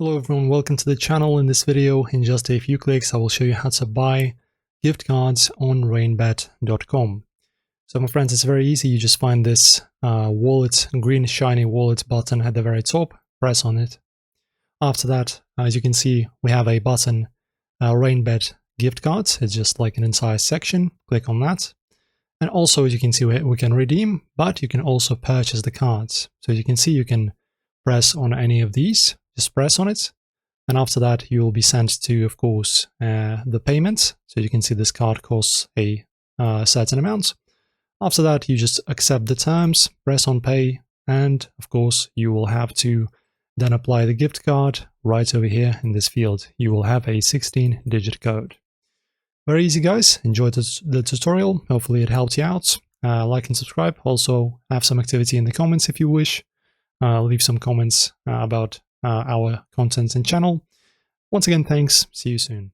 Hello everyone, welcome to the channel. In this video, in just a few clicks, I will show you how to buy gift cards on rainbet.com. So my friends, it's very easy. You just find this green shiny wallet button at the very top, press on it. After that, as you can see, we have a button, Rainbet Gift Cards. It's just like an entire section. Click on that. And also, as you can see, we can redeem, but you can also purchase the cards. So as you can see, you can press on any of these. Just press on it, and after that you will be sent to, of course, the payment. So you can see this card costs a certain amount. After that, you just accept the terms, press on pay, and of course you will have to then apply the gift card right over here in this field. You will have a 16-digit code. Very easy, guys. Enjoy the tutorial. Hopefully it helped you out. Like and subscribe. Also have some activity in the comments if you wish. Leave some comments about our content and channel. Once again, thanks. See you soon.